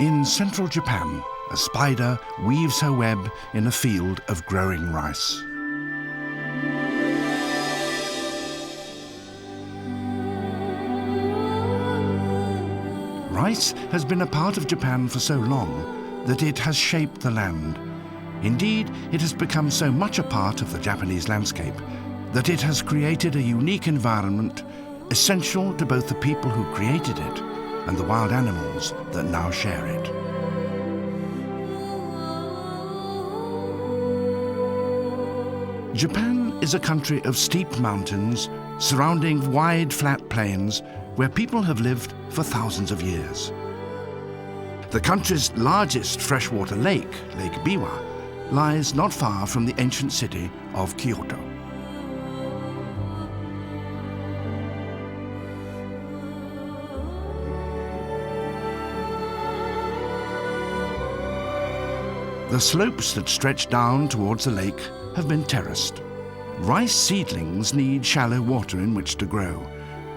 In central Japan, a spider weaves her web in a field of growing rice. Rice has been a part of Japan for so long that it has shaped the land. Indeed, it has become so much a part of the Japanese landscape that it has created a unique environment essential to both the people who created it and the wild animals that now share it. Japan is a country of steep mountains surrounding wide flat plains where people have lived for thousands of years. The country's largest freshwater lake, Lake Biwa, lies not far from the ancient city of Kyoto. The slopes that stretch down towards the lake have been terraced. Rice seedlings need shallow water in which to grow,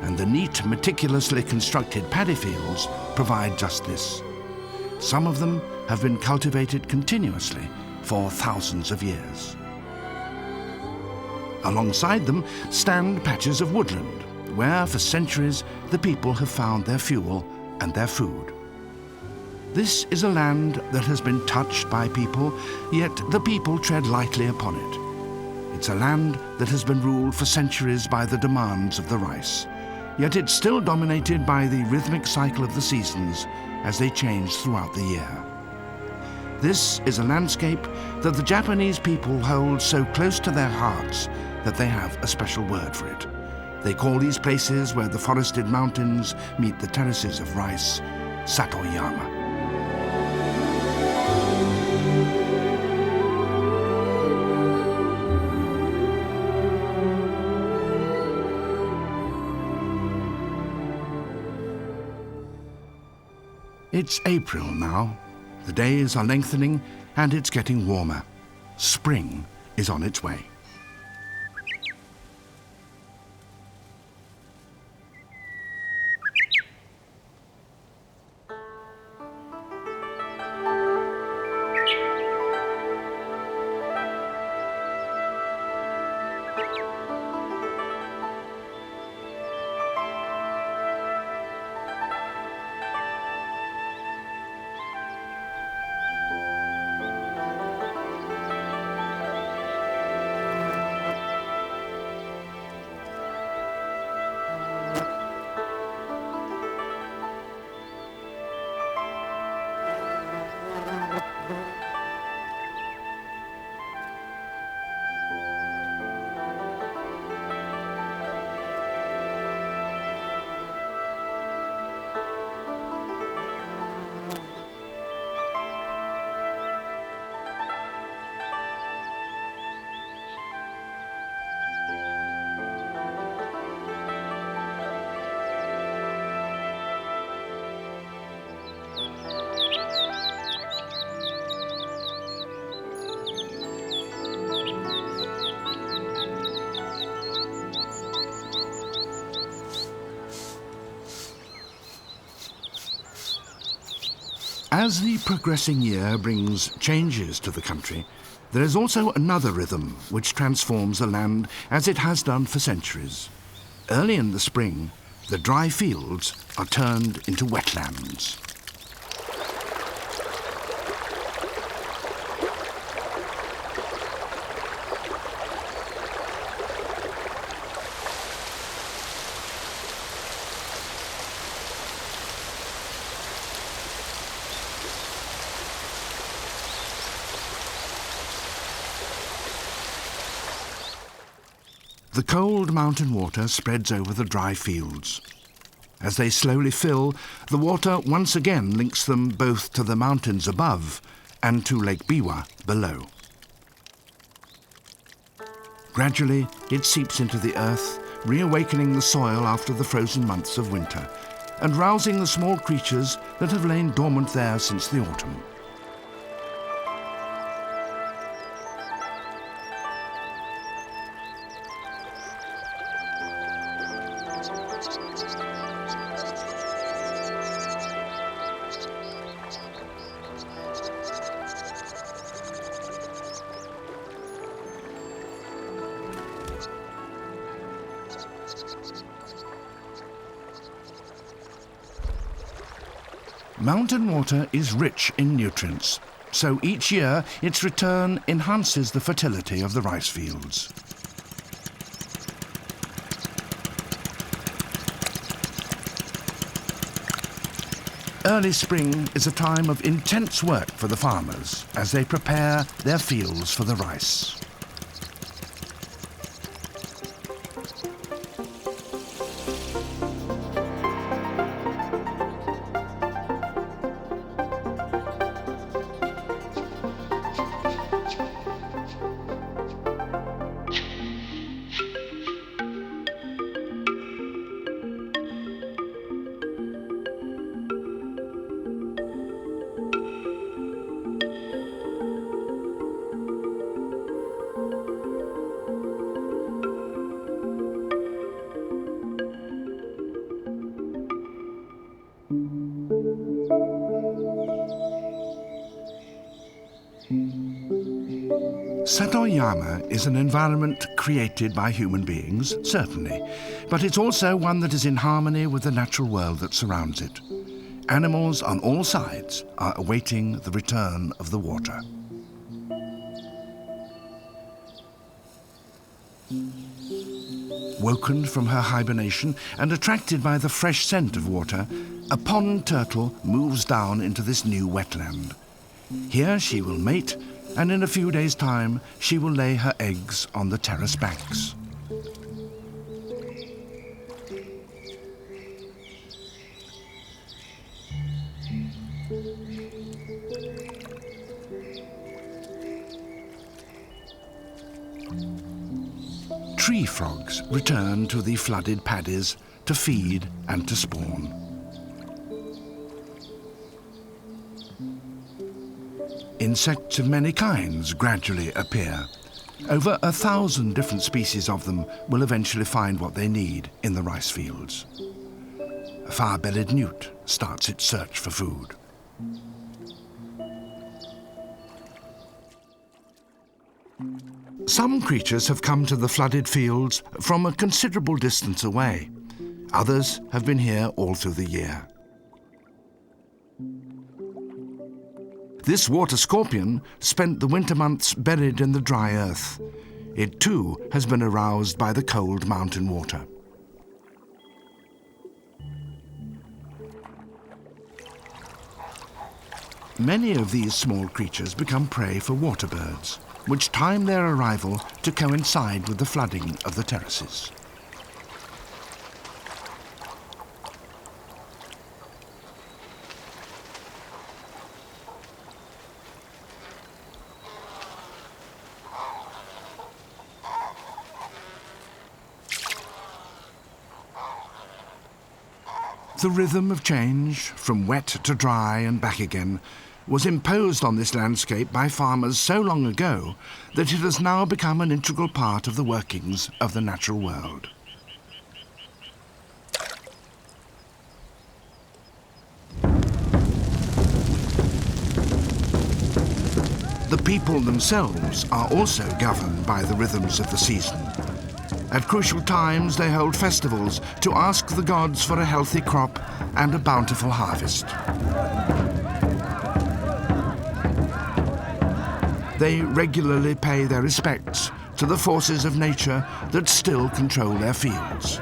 and the neat, meticulously constructed paddy fields provide just this. Some of them have been cultivated continuously for thousands of years. Alongside them stand patches of woodland, where for centuries the people have found their fuel and their food. This is a land that has been touched by people, yet the people tread lightly upon it. It's a land that has been ruled for centuries by the demands of the rice, yet it's still dominated by the rhythmic cycle of the seasons as they change throughout the year. This is a landscape that the Japanese people hold so close to their hearts that they have a special word for it. They call these places where the forested mountains meet the terraces of rice, Satoyama. It's April now. The days are lengthening and it's getting warmer. Spring is on its way. As the progressing year brings changes to the country, there is also another rhythm which transforms the land as it has done for centuries. Early in the spring, the dry fields are turned into wetlands. The cold mountain water spreads over the dry fields. As they slowly fill, the water once again links them both to the mountains above and to Lake Biwa below. Gradually, it seeps into the earth, reawakening the soil after the frozen months of winter, and rousing the small creatures that have lain dormant there since the autumn. Mountain water is rich in nutrients, so each year its return enhances the fertility of the rice fields. Early spring is a time of intense work for the farmers as they prepare their fields for the rice. Satoyama is an environment created by human beings, certainly, but it's also one that is in harmony with the natural world that surrounds it. Animals on all sides are awaiting the return of the water. Woken from her hibernation and attracted by the fresh scent of water, a pond turtle moves down into this new wetland. Here she will mate, and in a few days' time she will lay her eggs on the terrace banks. Tree frogs return to the flooded paddies to feed and to spawn. Insects of many kinds gradually appear. Over 1,000 different species of them will eventually find what they need in the rice fields. A fire-bellied newt starts its search for food. Some creatures have come to the flooded fields from a considerable distance away. Others have been here all through the year. This water scorpion spent the winter months buried in the dry earth. It too has been aroused by the cold mountain water. Many of these small creatures become prey for water birds, which time their arrival to coincide with the flooding of the terraces. The rhythm of change, from wet to dry and back again, was imposed on this landscape by farmers so long ago that it has now become an integral part of the workings of the natural world. The people themselves are also governed by the rhythms of the season. At crucial times, they hold festivals to ask the gods for a healthy crop and a bountiful harvest. They regularly pay their respects to the forces of nature that still control their fields.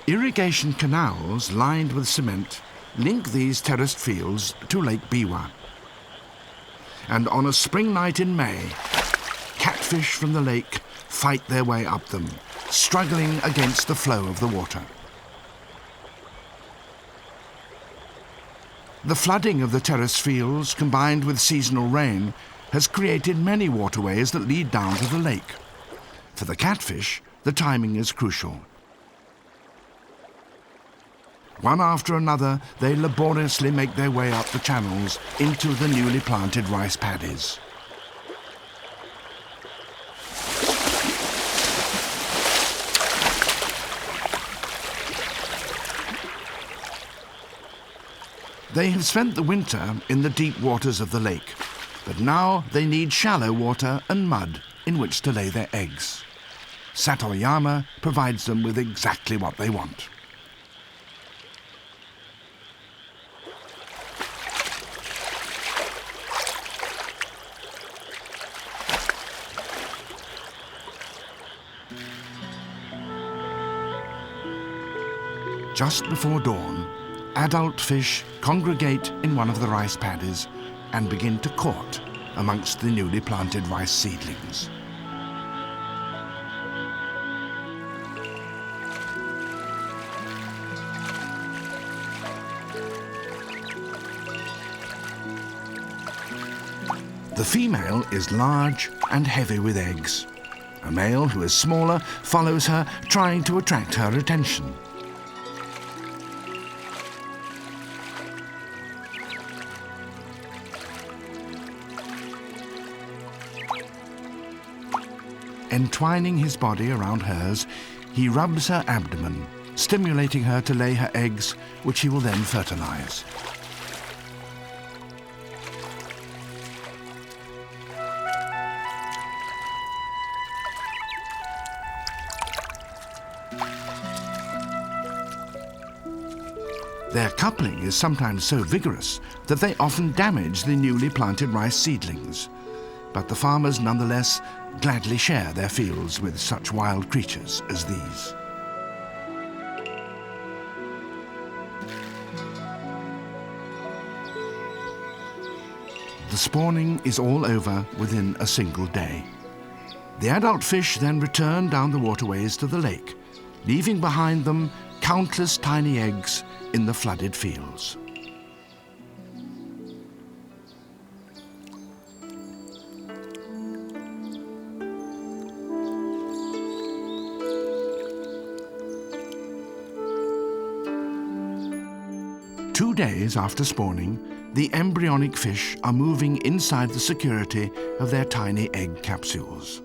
Irrigation canals lined with cement link these terraced fields to Lake Biwa. And on a spring night in May, catfish from the lake fight their way up them, struggling against the flow of the water. The flooding of the terrace fields, combined with seasonal rain, has created many waterways that lead down to the lake. For the catfish, the timing is crucial. One after another, they laboriously make their way up the channels into the newly planted rice paddies. They have spent the winter in the deep waters of the lake, but now they need shallow water and mud in which to lay their eggs. Satoyama provides them with exactly what they want. Just before dawn, adult fish congregate in one of the rice paddies and begin to court amongst the newly planted rice seedlings. The female is large and heavy with eggs. A male who is smaller follows her, trying to attract her attention. Entwining his body around hers, he rubs her abdomen, stimulating her to lay her eggs, which he will then fertilize. Their coupling is sometimes so vigorous that they often damage the newly planted rice seedlings, but the farmers nonetheless gladly share their fields with such wild creatures as these. The spawning is all over within a single day. The adult fish then return down the waterways to the lake, leaving behind them countless tiny eggs in the flooded fields. Two days after spawning, the embryonic fish are moving inside the security of their tiny egg capsules.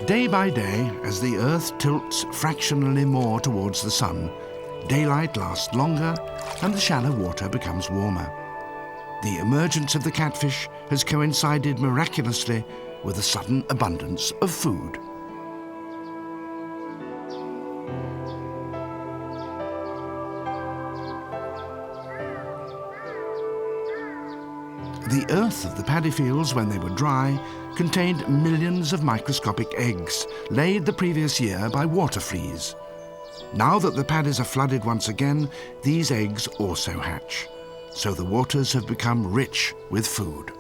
Day by day, as the Earth tilts fractionally more towards the sun, daylight lasts longer and the shallow water becomes warmer. The emergence of the catfish has coincided miraculously with a sudden abundance of food. The earth of the paddy fields, when they were dry, contained millions of microscopic eggs laid the previous year by water fleas. Now that the paddies are flooded once again, these eggs also hatch, so the waters have become rich with food.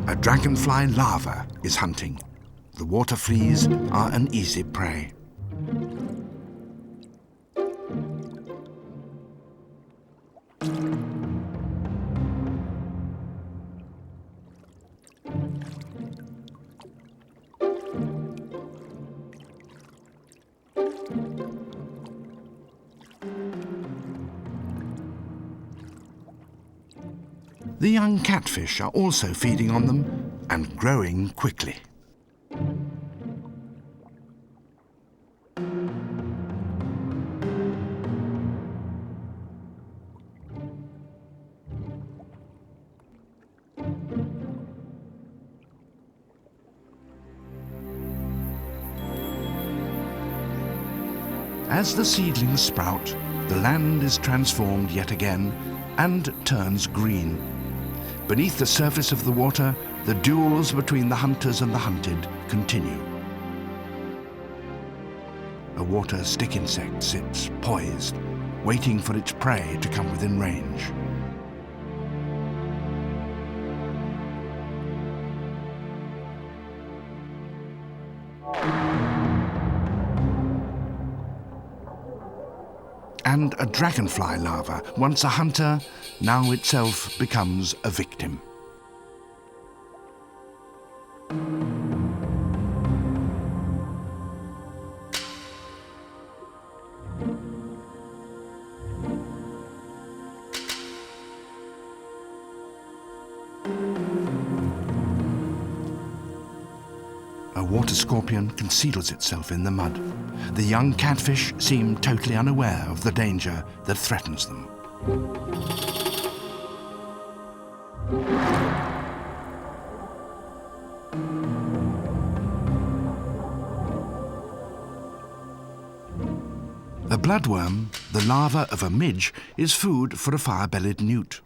A dragonfly larva is hunting. The water fleas are an easy prey. The young catfish are also feeding on them and growing quickly. As the seedlings sprout, the land is transformed yet again and turns green. Beneath the surface of the water, the duels between the hunters and the hunted continue. A water stick insect sits poised, waiting for its prey to come within range. And a dragonfly larva, once a hunter, now itself becomes a victim. A water scorpion conceals itself in the mud. The young catfish seem totally unaware of the danger that threatens them. A bloodworm, the larva of a midge, is food for a fire-bellied newt.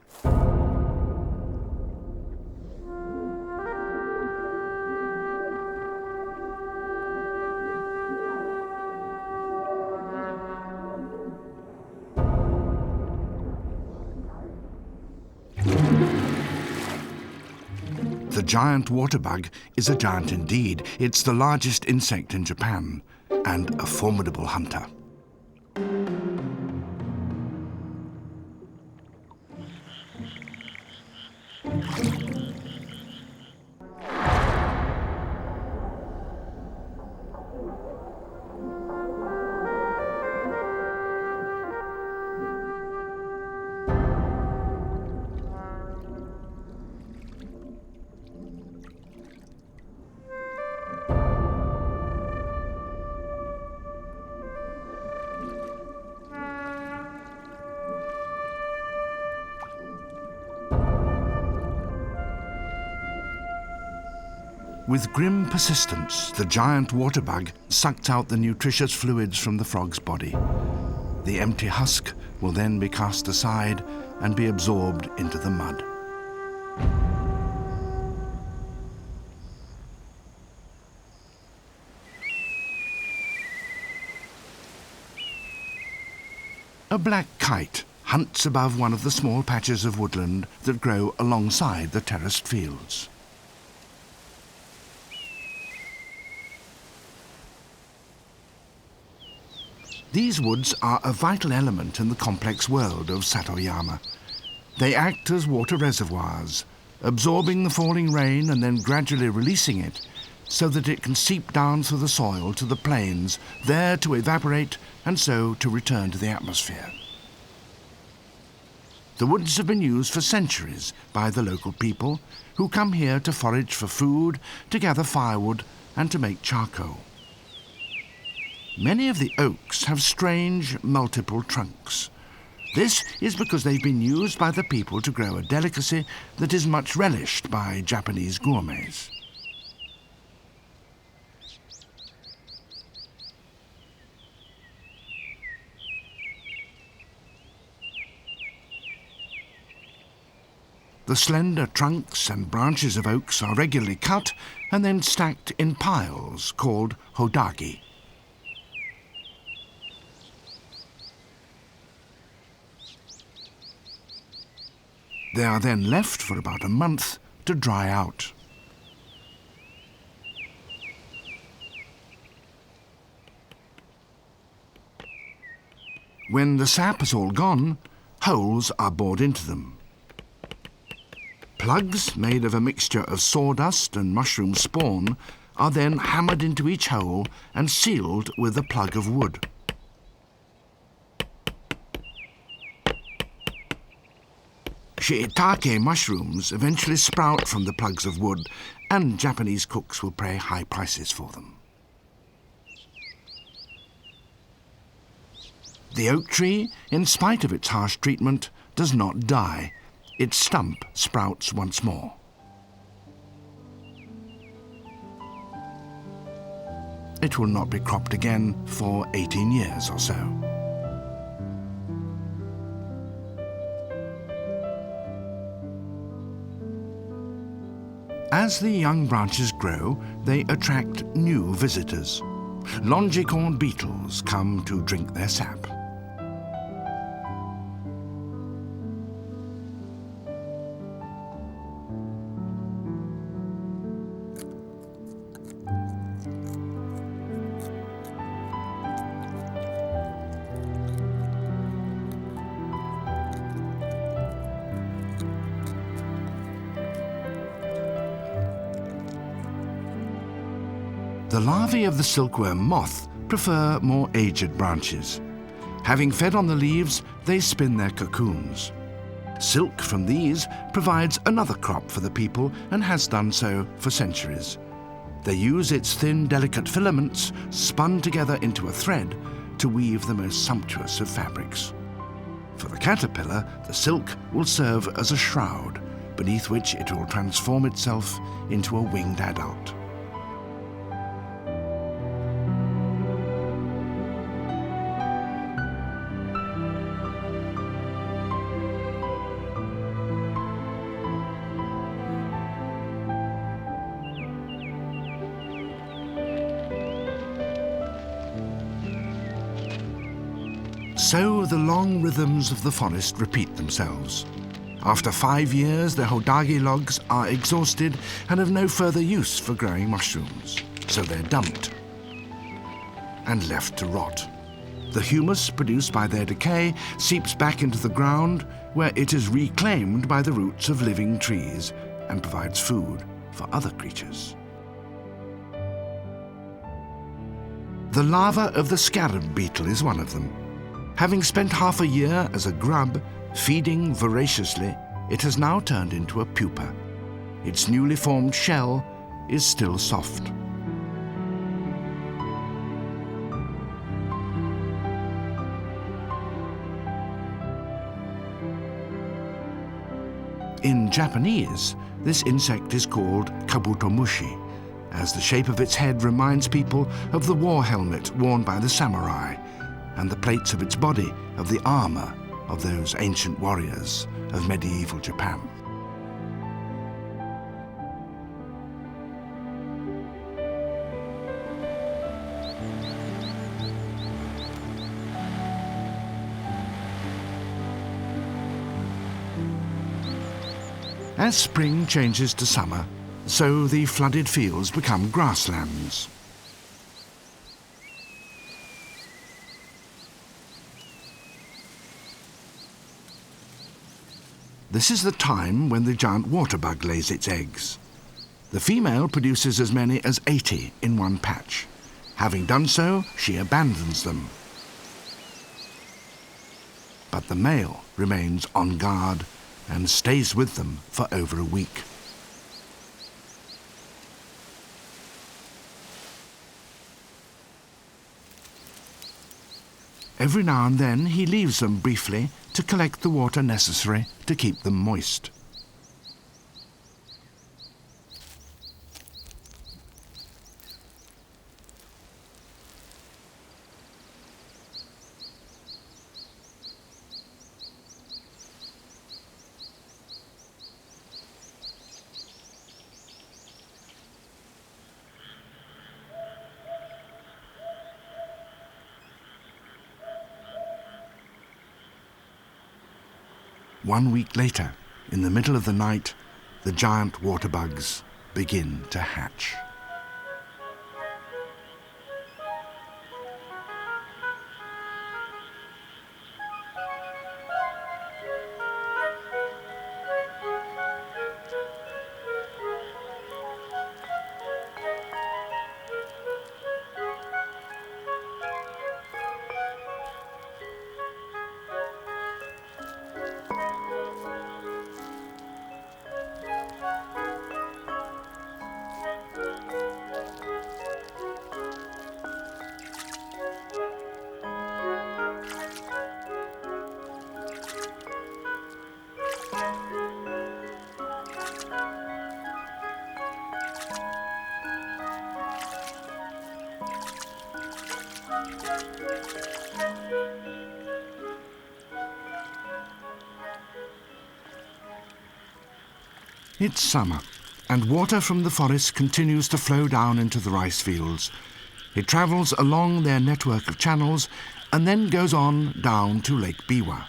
The giant water bug is a giant indeed. It's the largest insect in Japan and a formidable hunter. With grim persistence, the giant water bug sucked out the nutritious fluids from the frog's body. The empty husk will then be cast aside and be absorbed into the mud. A black kite hunts above one of the small patches of woodland that grow alongside the terraced fields. These woods are a vital element in the complex world of Satoyama. They act as water reservoirs, absorbing the falling rain and then gradually releasing it so that it can seep down through the soil to the plains, there to evaporate and so to return to the atmosphere. The woods have been used for centuries by the local people who come here to forage for food, to gather firewood and to make charcoal. Many of the oaks have strange, multiple trunks. This is because they've been used by the people to grow a delicacy that is much relished by Japanese gourmets. The slender trunks and branches of oaks are regularly cut and then stacked in piles called hodagi. They are then left for about a month to dry out. When the sap is all gone, holes are bored into them. Plugs made of a mixture of sawdust and mushroom spawn are then hammered into each hole and sealed with a plug of wood. Shiitake mushrooms eventually sprout from the plugs of wood, and Japanese cooks will pay high prices for them. The oak tree, in spite of its harsh treatment, does not die. Its stump sprouts once more. It will not be cropped again for 18 years or so. As the young branches grow, they attract new visitors. Longicorn beetles come to drink their sap. The larvae of the silkworm moth prefer more aged branches. Having fed on the leaves, they spin their cocoons. Silk from these provides another crop for the people and has done so for centuries. They use its thin, delicate filaments, spun together into a thread, to weave the most sumptuous of fabrics. For the caterpillar, the silk will serve as a shroud, beneath which it will transform itself into a winged adult. So the long rhythms of the forest repeat themselves. After 5 years, the hodagi logs are exhausted and of no further use for growing mushrooms, so they're dumped and left to rot. The humus produced by their decay seeps back into the ground, where it is reclaimed by the roots of living trees and provides food for other creatures. The larva of the scarab beetle is one of them. Having spent half a year as a grub, feeding voraciously, it has now turned into a pupa. Its newly formed shell is still soft. In Japanese, this insect is called kabutomushi, as the shape of its head reminds people of the war helmet worn by the samurai, and the plates of its body of the armor of those ancient warriors of medieval Japan. As spring changes to summer, so the flooded fields become grasslands. This is the time when the giant water bug lays its eggs. The female produces as many as 80 in one patch. Having done so, she abandons them. But the male remains on guard and stays with them for over a week. Every now and then he leaves them briefly to collect the water necessary to keep them moist. One week later, in the middle of the night, the giant water bugs begin to hatch. It's summer, and water from the forest continues to flow down into the rice fields. It travels along their network of channels and then goes on down to Lake Biwa.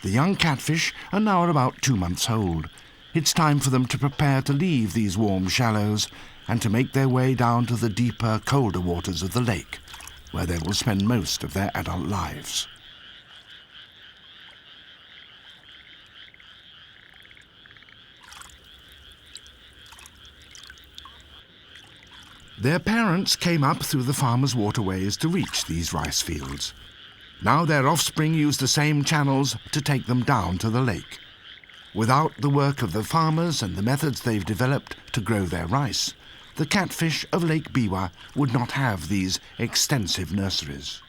The young catfish are now about 2 months old. It's time for them to prepare to leave these warm shallows and to make their way down to the deeper, colder waters of the lake, where they will spend most of their adult lives. Their parents came up through the farmers' waterways to reach these rice fields. Now their offspring use the same channels to take them down to the lake. Without the work of the farmers and the methods they've developed to grow their rice, the catfish of Lake Biwa would not have these extensive nurseries.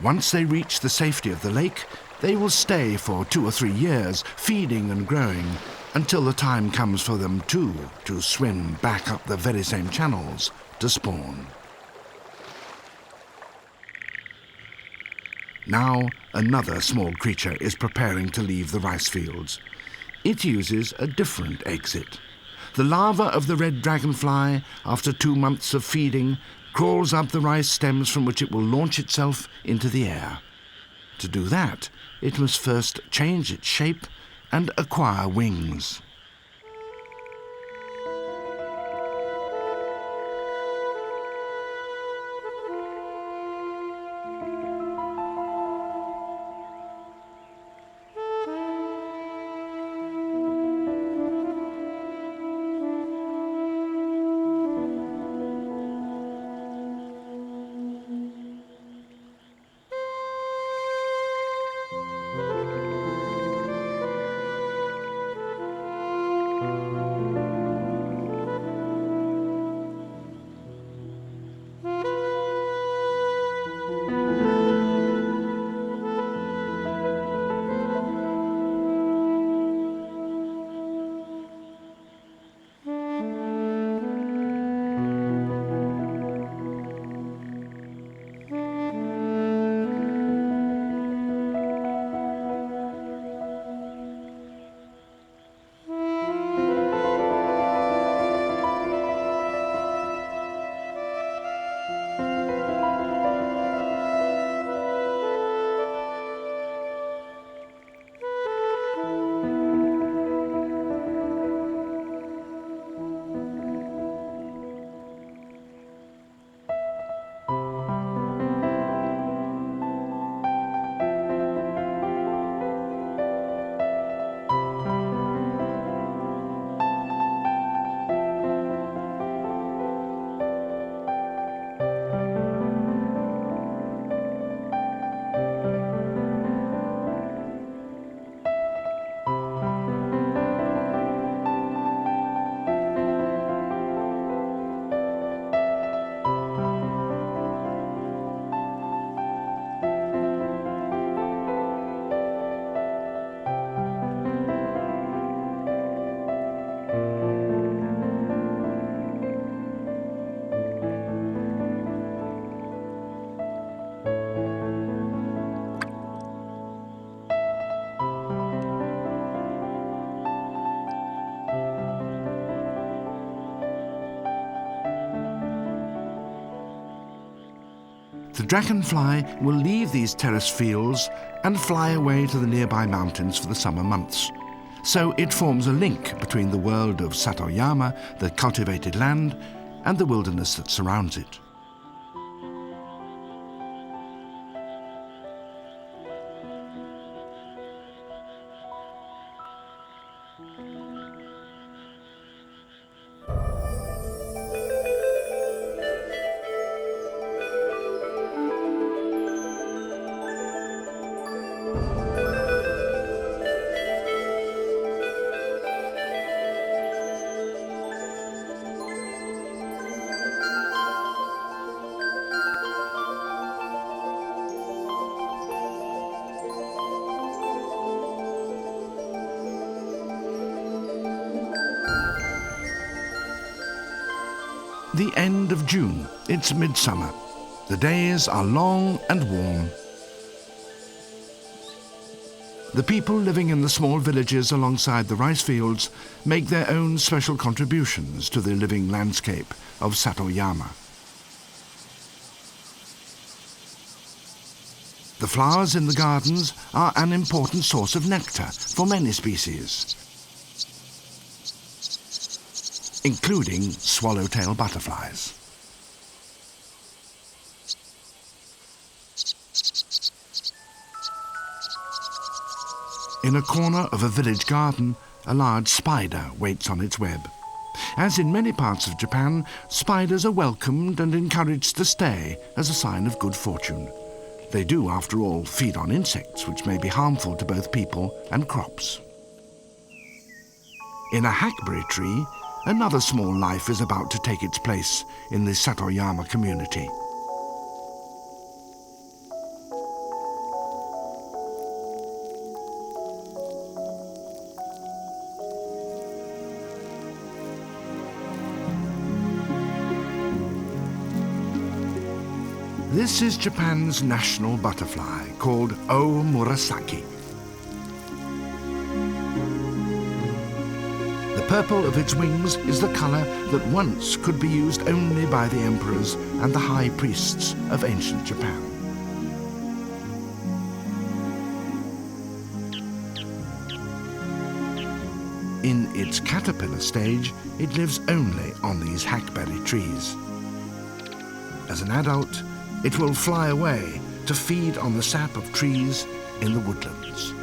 Once they reach the safety of the lake, they will stay for 2 or 3 years, feeding and growing, until the time comes for them too to swim back up the very same channels to spawn. Now another small creature is preparing to leave the rice fields. It uses a different exit. The larva of the red dragonfly, after 2 months of feeding, crawls up the rice stems from which it will launch itself into the air. To do that, it must first change its shape and acquire wings. The dragonfly will leave these terrace fields and fly away to the nearby mountains for the summer months. So it forms a link between the world of Satoyama, the cultivated land, and the wilderness that surrounds it. the end of June. It's midsummer. The days are long and warm. The people living in the small villages alongside the rice fields make their own special contributions to the living landscape of Satoyama. The flowers in the gardens are an important source of nectar for many species, including swallowtail butterflies. In a corner of a village garden, a large spider waits on its web. As in many parts of Japan, spiders are welcomed and encouraged to stay as a sign of good fortune. They do, after all, feed on insects, which may be harmful to both people and crops. In a hackberry tree, another small life is about to take its place in the Satoyama community. This is Japan's national butterfly, called O Murasaki. The purple of its wings is the colour that once could be used only by the emperors and the high priests of ancient Japan. In its caterpillar stage, it lives only on these hackberry trees. As an adult, it will fly away to feed on the sap of trees in the woodlands.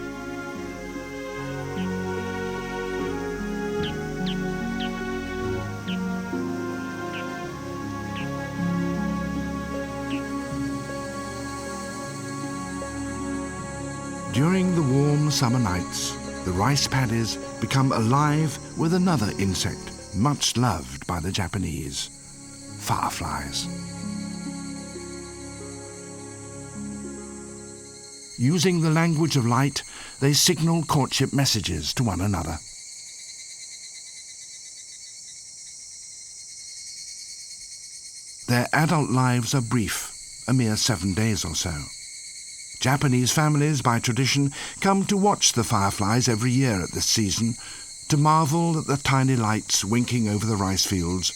During the warm summer nights, the rice paddies become alive with another insect much loved by the Japanese: fireflies. Using the language of light, they signal courtship messages to one another. Their adult lives are brief, a mere 7 days or so. Japanese families, by tradition, come to watch the fireflies every year at this season, to marvel at the tiny lights winking over the rice fields,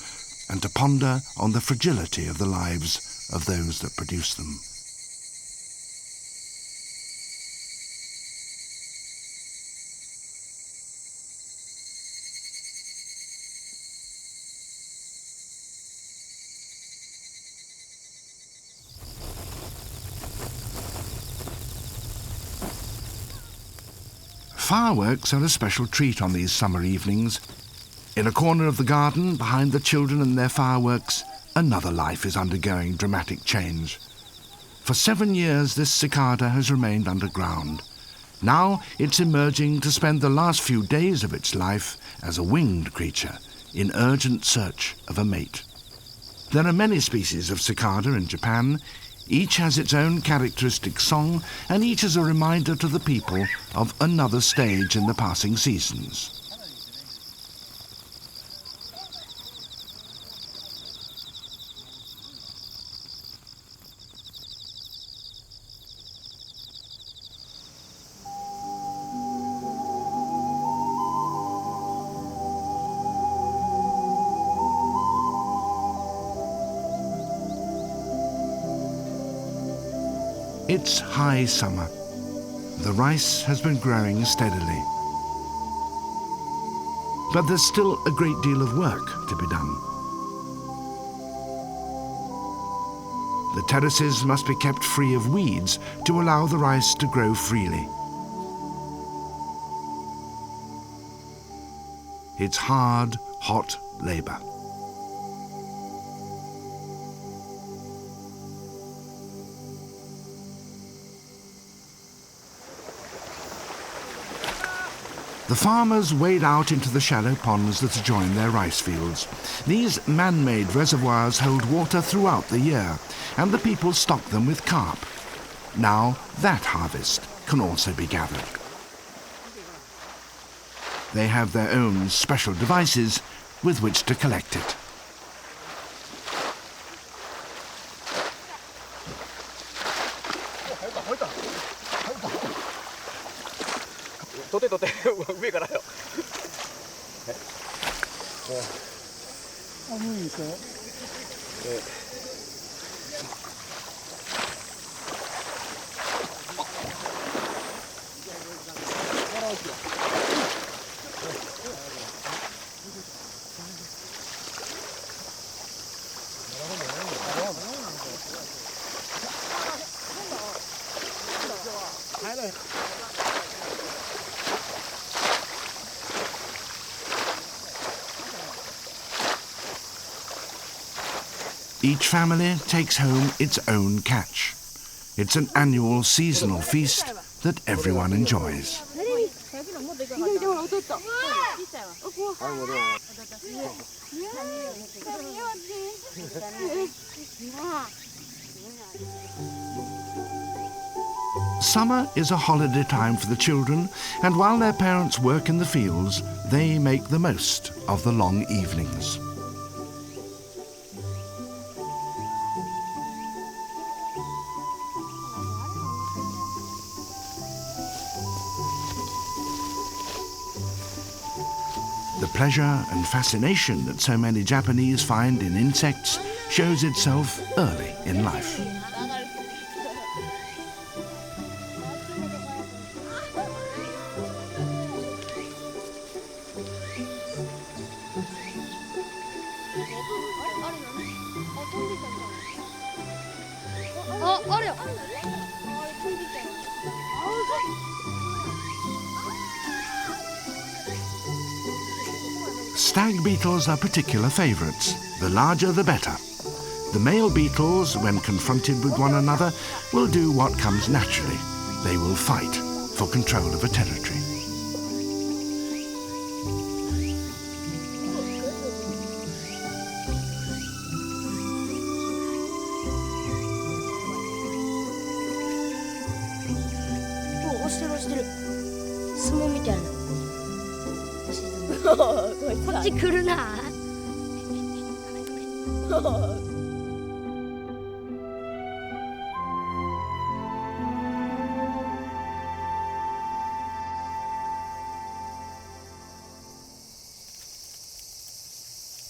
and to ponder on the fragility of the lives of those that produce them. Fireworks are a special treat on these summer evenings. In a corner of the garden, behind the children and their fireworks, another life is undergoing dramatic change. For 7 years, this cicada has remained underground. Now it's emerging to spend the last few days of its life as a winged creature in urgent search of a mate. There are many species of cicada in Japan. Each has its own characteristic song, and each is a reminder to the people of another stage in the passing seasons. It's high summer. The rice has been growing steadily. But there's still a great deal of work to be done. The terraces must be kept free of weeds to allow the rice to grow freely. It's hard, hot labor. The farmers wade out into the shallow ponds that adjoin their rice fields. These man-made reservoirs hold water throughout the year, and the people stock them with carp. Now that harvest can also be gathered. They have their own special devices with which to collect it. 取って上からよ。無理ですよ。Each family takes home its own catch. It's an annual seasonal feast that everyone enjoys. Summer is a holiday time for the children, and while their parents work in the fields, they make the most of the long evenings. The pleasure and fascination that so many Japanese find in insects shows itself early in life. Stag beetles are particular favourites. The larger the better. The male beetles, when confronted with one another, will do what comes naturally. They will fight for control of a territory.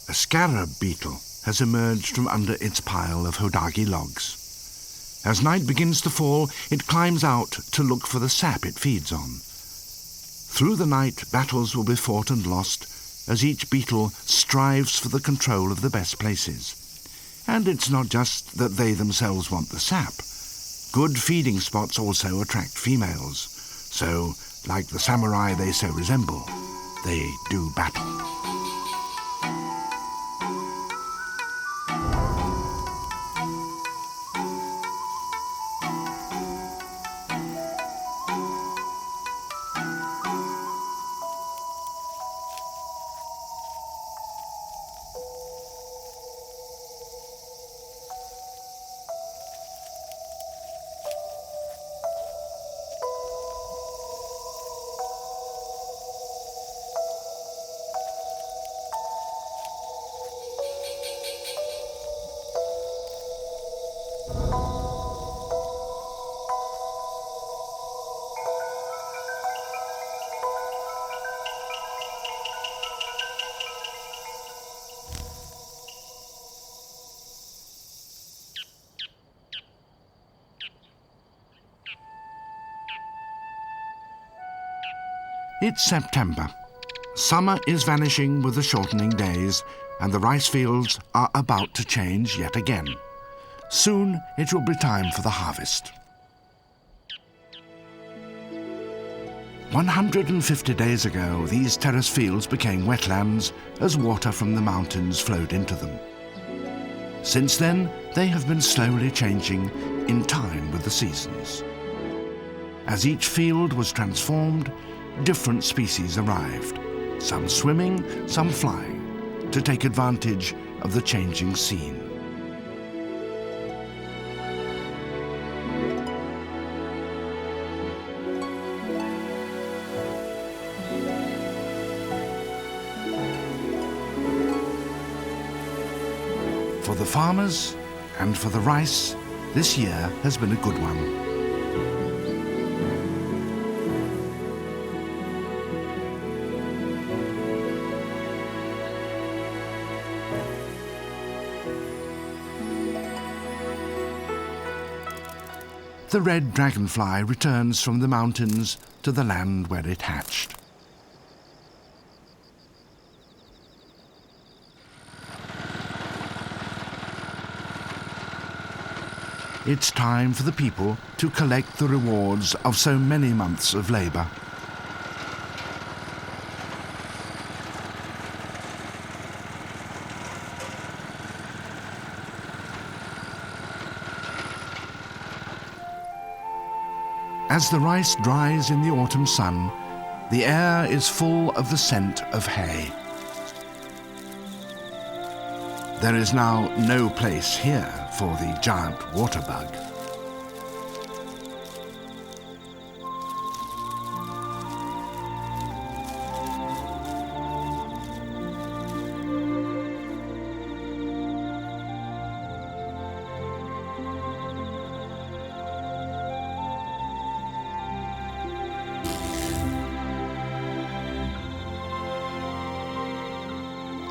A scarab beetle has emerged from under its pile of hodagi logs. As night begins to fall, it climbs out to look for the sap it feeds on. Through the night, battles will be fought and lost as each beetle strives for the control of the best places. And it's not just that they themselves want the sap. Good feeding spots also attract females. So, like the samurai they so resemble, they do battle. It's September. Summer is vanishing with the shortening days, and the rice fields are about to change yet again. Soon it will be time for the harvest. 150 days ago, these terrace fields became wetlands as water from the mountains flowed into them. Since then, they have been slowly changing in time with the seasons. As each field was transformed, different species arrived, some swimming, some flying, to take advantage of the changing scene. For the farmers and for the rice, this year has been a good one. The red dragonfly returns from the mountains to the land where it hatched. It's time for the people to collect the rewards of so many months of labour. As the rice dries in the autumn sun, the air is full of the scent of hay. There is now no place here for the giant water bug.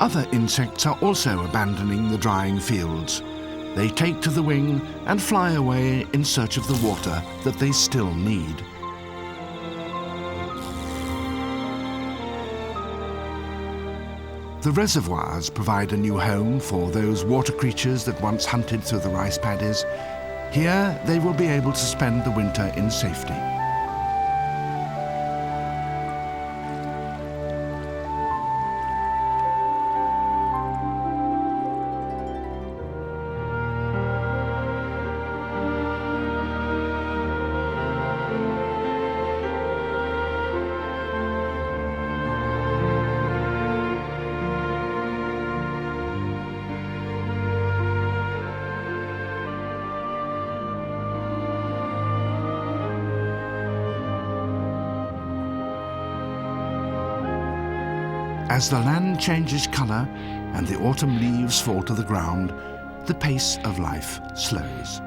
Other insects are also abandoning the drying fields. They take to the wing and fly away in search of the water that they still need. The reservoirs provide a new home for those water creatures that once hunted through the rice paddies. Here they will be able to spend the winter in safety. As the land changes colour and the autumn leaves fall to the ground, the pace of life slows.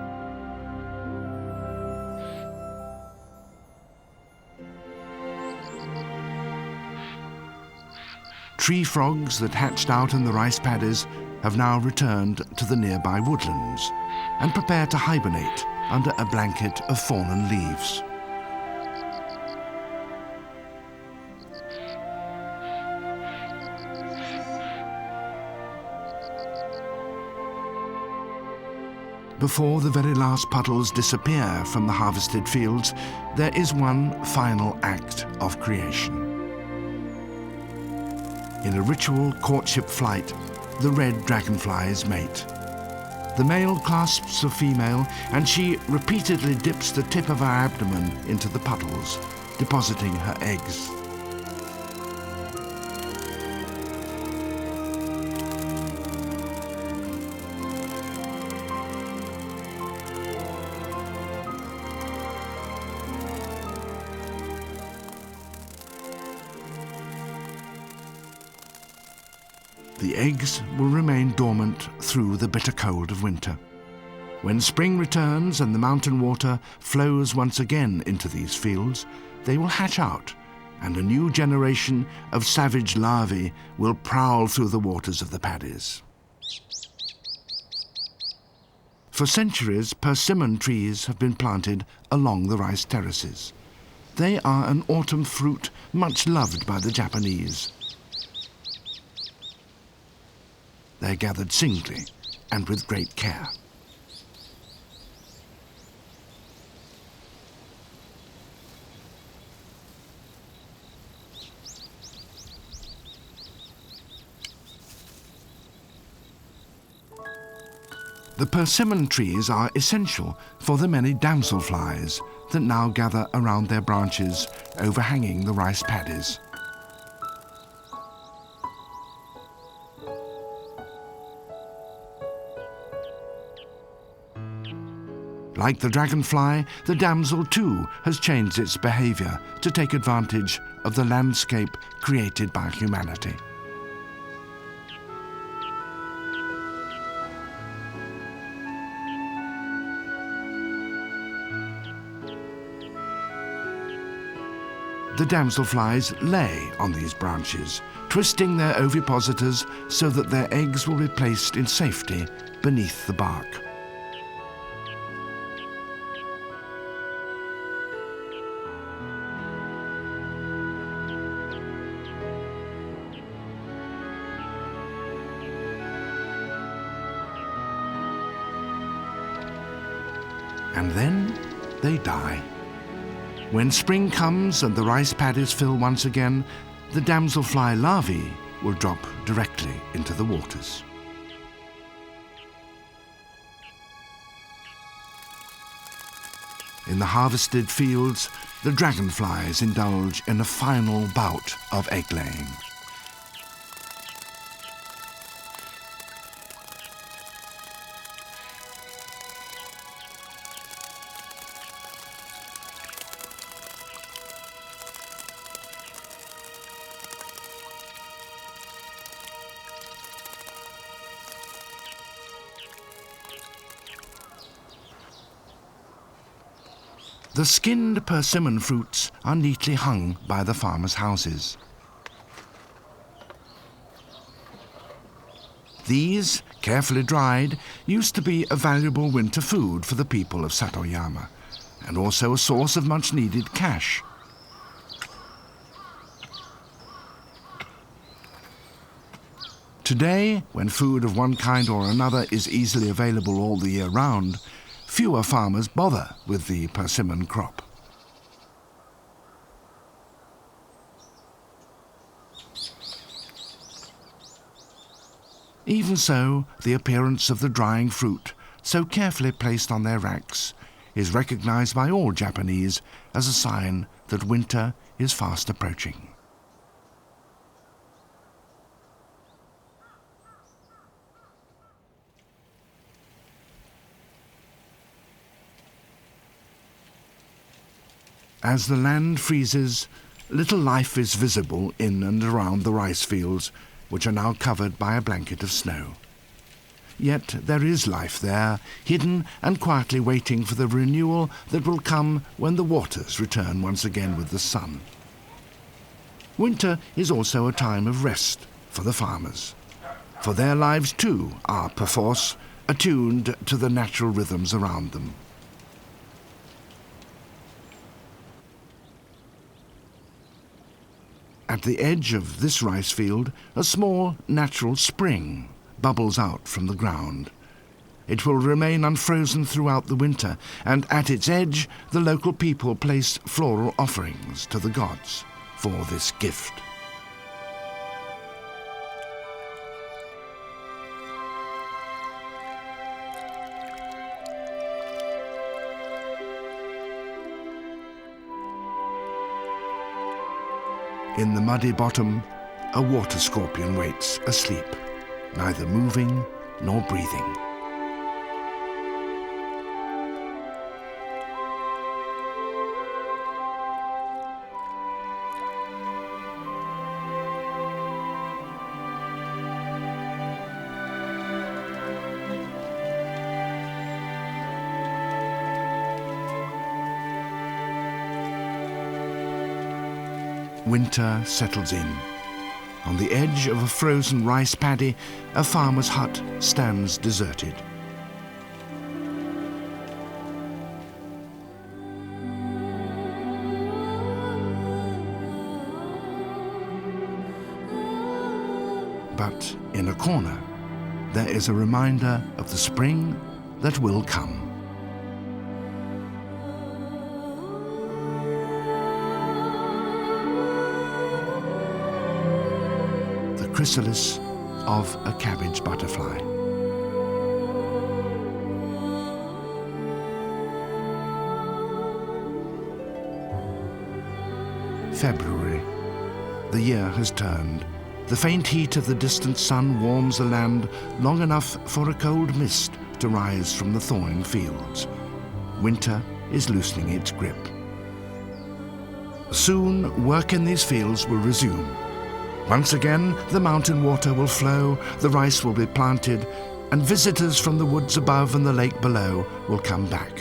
Tree frogs that hatched out in the rice paddies have now returned to the nearby woodlands and prepare to hibernate under a blanket of fallen leaves. Before the very last puddles disappear from the harvested fields, there is one final act of creation. In a ritual courtship flight, the red dragonflies mate. The male clasps the female, and she repeatedly dips the tip of her abdomen into the puddles, depositing her eggs. The eggs will remain dormant through the bitter cold of winter. When spring returns and the mountain water flows once again into these fields, they will hatch out, and a new generation of savage larvae will prowl through the waters of the paddies. For centuries, persimmon trees have been planted along the rice terraces. They are an autumn fruit much loved by the Japanese. They're gathered singly and with great care. The persimmon trees are essential for the many damselflies that now gather around their branches overhanging the rice paddies. Like the dragonfly, the damsel too has changed its behaviour to take advantage of the landscape created by humanity. The damselflies lay on these branches, twisting their ovipositors so that their eggs will be placed in safety beneath the bark. And then they die. When spring comes and the rice paddies fill once again, the damselfly larvae will drop directly into the waters. In the harvested fields, the dragonflies indulge in a final bout of egg-laying. The skinned persimmon fruits are neatly hung by the farmers' houses. These, carefully dried, used to be a valuable winter food for the people of Satoyama, and also a source of much-needed cash. Today, when food of one kind or another is easily available all the year round, fewer farmers bother with the persimmon crop. Even so, the appearance of the drying fruit, so carefully placed on their racks, is recognized by all Japanese as a sign that winter is fast approaching. As the land freezes, little life is visible in and around the rice fields, which are now covered by a blanket of snow. Yet there is life there, hidden and quietly waiting for the renewal that will come when the waters return once again with the sun. Winter is also a time of rest for the farmers, for their lives too are, perforce, attuned to the natural rhythms around them. At the edge of this rice field, a small natural spring bubbles out from the ground. It will remain unfrozen throughout the winter, and at its edge, the local people place floral offerings to the gods for this gift. In the muddy bottom, a water scorpion waits asleep, neither moving nor breathing. Winter settles in. On the edge of a frozen rice paddy, a farmer's hut stands deserted. But in a corner, there is a reminder of the spring that will come. Chrysalis of a cabbage butterfly. February. The year has turned. The faint heat of the distant sun warms the land long enough for a cold mist to rise from the thawing fields. Winter is loosening its grip. Soon, work in these fields will resume. Once again, the mountain water will flow, the rice will be planted, and visitors from the woods above and the lake below will come back.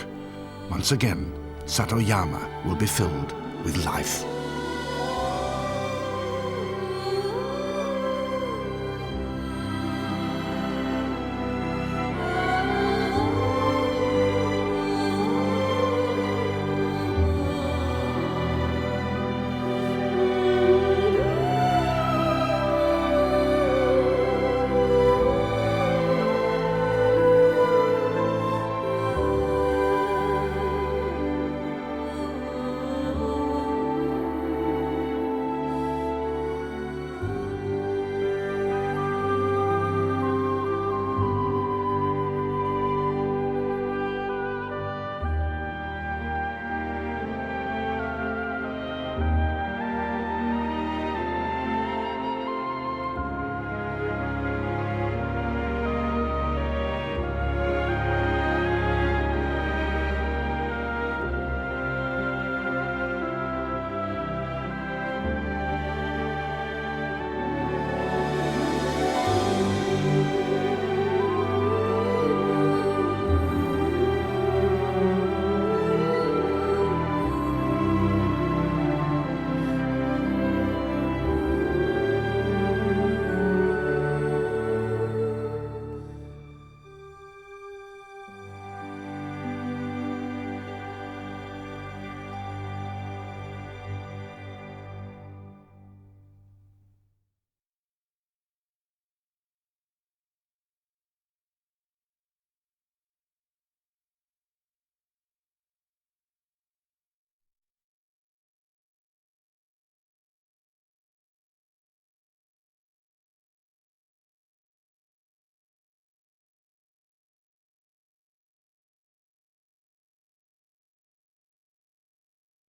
Once again, Satoyama will be filled with life.